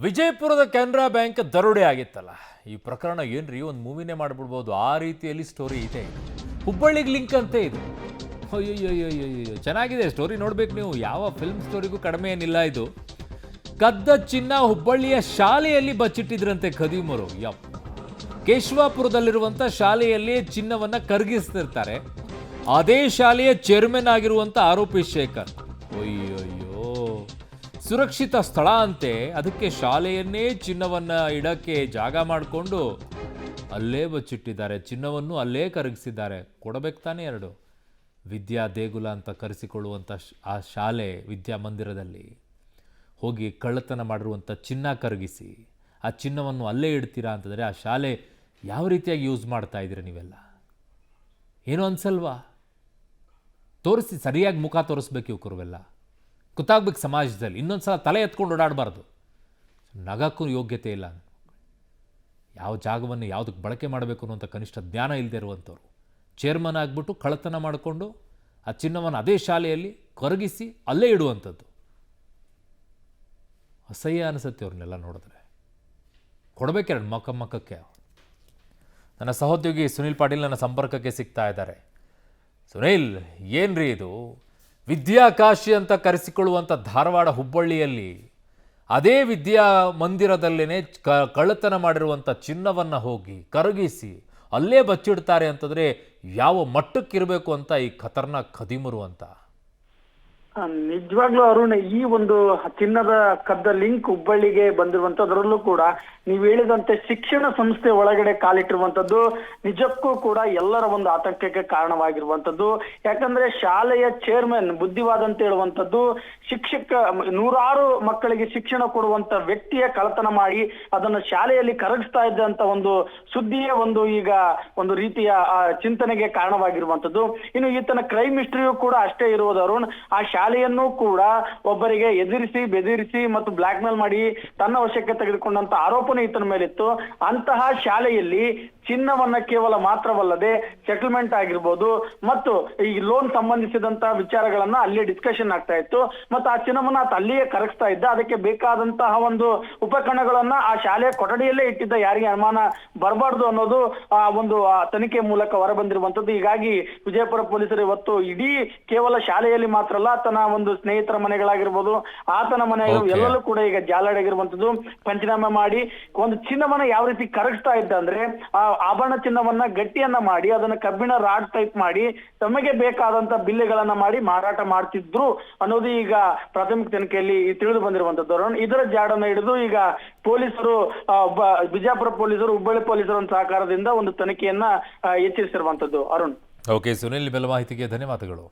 ವಿಜಯಪುರದ ಕೆನರಾ ಬ್ಯಾಂಕ್ ದರೋಡೆ ಆಗಿತ್ತಲ್ಲ, ಈ ಪ್ರಕರಣ ಏನ್ರಿ ಒಂದು ಮೂವಿನೇ ಮಾಡಿಬಿಡ್ಬೋದು. ಆ ರೀತಿಯಲ್ಲಿ ಸ್ಟೋರಿ ಇದೆ. ಹುಬ್ಬಳ್ಳಿಗೆ ಲಿಂಕ್ ಅಂತೆ ಇದು. ಅಯ್ಯಯ್ಯಯ್ಯಯ್ಯೋ, ಚೆನ್ನಾಗಿದೆ ಸ್ಟೋರಿ, ನೋಡ್ಬೇಕು ನೀವು. ಯಾವ ಫಿಲ್ಮ್ ಸ್ಟೋರಿಗೂ ಕಡಿಮೆ ಏನಿಲ್ಲ ಇದು. ಕದ್ದ ಚಿನ್ನ ಹುಬ್ಬಳ್ಳಿಯ ಶಾಲೆಯಲ್ಲಿ ಬಚ್ಚಿಟ್ಟಿದ್ರಂತೆ ಖದೀಮರು. ಕೇಶವಾಪುರದಲ್ಲಿರುವಂಥ ಶಾಲೆಯಲ್ಲಿ ಚಿನ್ನವನ್ನು ಕರಗಿಸ್ತಿರ್ತಾರೆ. ಅದೇ ಶಾಲೆಯ ಚೇರ್ಮನ್ ಆಗಿರುವಂಥ ಆರೋಪಿ ಶೇಖರ್. ಅಯ್ಯಯ್ಯೋ, ಸುರಕ್ಷಿತ ಸ್ಥಳ ಅಂತೆ, ಅದಕ್ಕೆ ಶಾಲೆಯನ್ನೇ ಚಿನ್ನವನ್ನು ಇಡಕ್ಕೆ ಜಾಗ ಮಾಡಿಕೊಂಡು ಅಲ್ಲೇ ಬಚ್ಚಿಟ್ಟಿದ್ದಾರೆ. ಚಿನ್ನವನ್ನು ಅಲ್ಲೇ ಕರಗಿಸಿದ್ದಾರೆ. ಕೊಡಬೇಕು ತಾನೇ ಎರಡು. ವಿದ್ಯಾ ದೇಗುಲ ಅಂತ ಕರೆಸಿಕೊಳ್ಳುವಂಥ ಆ ಶಾಲೆ ವಿದ್ಯಾಮಂದಿರದಲ್ಲಿ ಹೋಗಿ ಕಳ್ಳತನ ಮಾಡಿರುವಂಥ ಚಿನ್ನ ಕರಗಿಸಿ ಆ ಚಿನ್ನವನ್ನು ಅಲ್ಲೇ ಇಡ್ತೀರಾ ಅಂತಂದರೆ ಆ ಶಾಲೆ ಯಾವ ರೀತಿಯಾಗಿ ಯೂಸ್ ಮಾಡ್ತಾ ಇದ್ದೀರಾ ನೀವೆಲ್ಲ? ಏನೋ ಅನ್ಸಲ್ವಾ? ತೋರಿಸಿ, ಸರಿಯಾಗಿ ಮುಖ ತೋರಿಸ್ಬೇಕು ಯುವಕರುವೆಲ್ಲ, ಗೊತ್ತಾಗ್ಬೇಕು ಸಮಾಜದಲ್ಲಿ. ಇನ್ನೊಂದು ಸಲ ತಲೆ ಎತ್ಕೊಂಡು ಓಡಾಡಬಾರ್ದು. ನಗಕ್ಕೂ ಯೋಗ್ಯತೆ ಇಲ್ಲ. ಯಾವ ಜಾಗವನ್ನು ಯಾವುದಕ್ಕೆ ಬಳಕೆ ಮಾಡಬೇಕು ಅನ್ನೋಂಥ ಕನಿಷ್ಠ ಜ್ಞಾನ ಇಲ್ಲದೆ ಇರುವಂಥವ್ರು ಚೇರ್ಮನ್ ಆಗಿಬಿಟ್ಟು ಕಳ್ಳತನ ಮಾಡಿಕೊಂಡು ಆ ಚಿನ್ನವನ್ನು ಅದೇ ಶಾಲೆಯಲ್ಲಿ ಕರಗಿಸಿ ಅಲ್ಲೇ ಇಡುವಂಥದ್ದು. ಅಸಹ್ಯ ಅನಿಸುತ್ತೆ ಅವ್ರನ್ನೆಲ್ಲ ನೋಡಿದ್ರೆ. ಕೊಡಬೇಕೆರಡು ಮಕ್ಕಕ್ಕೆ. ನನ್ನ ಸಹೋದ್ಯೋಗಿ ಸುನೀಲ್ ಪಾಟೀಲ್ ನನ್ನ ಸಂಪರ್ಕಕ್ಕೆ ಸಿಗ್ತಾ ಇದ್ದಾರೆ. ಸುನೀಲ್, ಏನ್ರಿ ಇದು? ವಿದ್ಯಾಕಾಶಿ ಅಂತ ಕರೆಸಿಕೊಳ್ಳುವಂಥ ಧಾರವಾಡ ಹುಬ್ಬಳ್ಳಿಯಲ್ಲಿ ಅದೇ ವಿದ್ಯಾ ಮಂದಿರದಲ್ಲೇ ಕಳ್ಳತನ ಮಾಡಿರುವಂಥ ಚಿನ್ನವನ್ನು ಹೋಗಿ ಕರಗಿಸಿ ಅಲ್ಲೇ ಬಚ್ಚಿಡ್ತಾರೆ ಅಂತಂದರೆ ಯಾವ ಮಟ್ಟಕ್ಕಿರಬೇಕು ಅಂತ ಈ ಖತರ್ನಾಕ್ ಖದೀಮರು ಅಂತ. ನಿಜವಾಗ್ಲೂ ಅರುಣ್, ಈ ಒಂದು ಚಿನ್ನದ ಕದ್ದ ಲಿಂಕ್ ಹುಬ್ಬಳ್ಳಿಗೆ ಬಂದಿರುವಂತದ್ರಲ್ಲೂ ಕೂಡ ನೀವು ಹೇಳಿದಂತೆ ಶಿಕ್ಷಣ ಸಂಸ್ಥೆ ಒಳಗಡೆ ಕಾಲಿಟ್ಟಿರುವಂತದ್ದು ನಿಜಕ್ಕೂ ಕೂಡ ಎಲ್ಲರ ಒಂದು ಆತಂಕಕ್ಕೆ ಕಾರಣವಾಗಿರುವಂತದ್ದು. ಯಾಕಂದ್ರೆ ಶಾಲೆಯ ಚೇರ್ಮನ್ ಬುದ್ಧಿವಾದ ಅಂತ ಹೇಳುವಂತದ್ದು ಶಿಕ್ಷಕ ನೂರಾರು ಮಕ್ಕಳಿಗೆ ಶಿಕ್ಷಣ ಕೊಡುವಂತ ವ್ಯಕ್ತಿಯ ಕಳ್ಳತನ ಮಾಡಿ ಅದನ್ನು ಶಾಲೆಯಲ್ಲಿ ಕರಗಿಸ್ತಾ ಇದ್ದಂತ ಒಂದು ಸುದ್ದಿಯೇ ಒಂದು ಈಗ ಒಂದು ರೀತಿಯ ಚಿಂತನೆಗೆ ಕಾರಣವಾಗಿರುವಂತದ್ದು. ಇನ್ನು ಈತನ ಕ್ರೈಮ್ ಹಿಸ್ಟ್ರಿಯೂ ಕೂಡ ಅಷ್ಟೇ ಇರುವುದು ಅರುಣ್. ಆ ಶಾಲೆಯನ್ನು ಕೂಡ ಒಬ್ಬರಿಗೆ ಎದುರಿಸಿ ಬೆದರಿಸಿ ಮತ್ತು ಬ್ಲಾಕ್ ಮೇಲ್ ಮಾಡಿ ತನ್ನ ವಶಕ್ಕೆ ತೆಗೆದುಕೊಂಡಂತ ಆರೋಪನೆ ಈತನ ಮೇಲಿತ್ತು. ಅಂತಹ ಶಾಲೆಯಲ್ಲಿ ಚಿನ್ನವನ್ನ ಕೇವಲ ಮಾತ್ರವಲ್ಲದೆ ಸೆಟಲ್ಮೆಂಟ್ ಆಗಿರ್ಬೋದು ಮತ್ತು ಈ ಲೋನ್ ಸಂಬಂಧಿಸಿದಂತಹ ವಿಚಾರಗಳನ್ನ ಅಲ್ಲಿ ಡಿಸ್ಕಷನ್ ಆಗ್ತಾ ಇತ್ತು. ಮತ್ತು ಆ ಚಿನ್ನವನ್ನ ಅಲ್ಲಿಯೇ ಕರಗಿಸ್ತಾ ಇದ್ದ. ಅದಕ್ಕೆ ಬೇಕಾದಂತಹ ಒಂದು ಉಪಕರಣಗಳನ್ನ ಆ ಶಾಲೆಯ ಕೊಠಡಿಯಲ್ಲೇ ಇಟ್ಟಿದ್ದ. ಯಾರಿಗೆ ಅನುಮಾನ ಬರಬಾರ್ದು ಅನ್ನೋದು ಆ ಒಂದು ತನಿಖೆ ಮೂಲಕ ಹೊರಬಂದಿರುವಂತದ್ದು. ಹೀಗಾಗಿ ವಿಜಯಪುರ ಪೊಲೀಸರು ಇವತ್ತು ಇಡೀ ಕೇವಲ ಶಾಲೆಯಲ್ಲಿ ಮಾತ್ರ ಅಲ್ಲ, ತನ್ನ ಒಂದು ಸ್ನೇಹಿತರ ಮನೆಗಳಾಗಿರ್ಬೋದು, ಆತನ ಮನೆ ಎಲ್ಲರೂ ಕೂಡ ಈಗ ಜಾಲಾಡಾಗಿರುವಂತದ್ದು. ಪಂಚನಾಮ ಮಾಡಿ ಒಂದು ಚಿನ್ನವನ್ನ ಯಾವ ರೀತಿ ಕರಗಿಸ್ತಾ ಇದ್ದ ಅಂದ್ರೆ ಆ ಆಭರಣ ಚಿನ್ನವನ್ನ ಗಟ್ಟಿಯನ್ನ ಮಾಡಿ ಅದನ್ನ ಕಬ್ಬಿಣ ರಾಡ್ ಟೈಪ್ ಮಾಡಿ ತಮಗೆ ಬೇಕಾದಂತ ಬಿಲ್ಲೆಗಳನ್ನ ಮಾಡಿ ಮಾರಾಟ ಮಾಡ್ತಿದ್ರು ಅನ್ನೋದು ಈಗ ಪ್ರಾಥಮಿಕ ತನಿಖೆಯಲ್ಲಿ ತಿಳಿದು ಬಂದಿರುವಂತದ್ದು. ಇದರ ಜಾಡನ್ನ ಹಿಡಿದು ಈಗ ಪೊಲೀಸರು ಬಿಜಾಪುರ ಪೊಲೀಸರು ಹುಬ್ಬಳ್ಳಿ ಪೊಲೀಸರ ಸಹಕಾರದಿಂದ ಒಂದು ತನಿಖೆಯನ್ನ ಹೆಚ್ಚಿಸಿರುವಂತದ್ದು. ಅರುಣ್. ಓಕೆ ಸುನಿಲ್, ನಿಮ್ಮೆಲ್ಲ ಮಾಹಿತಿಗೆ ಧನ್ಯವಾದಗಳು.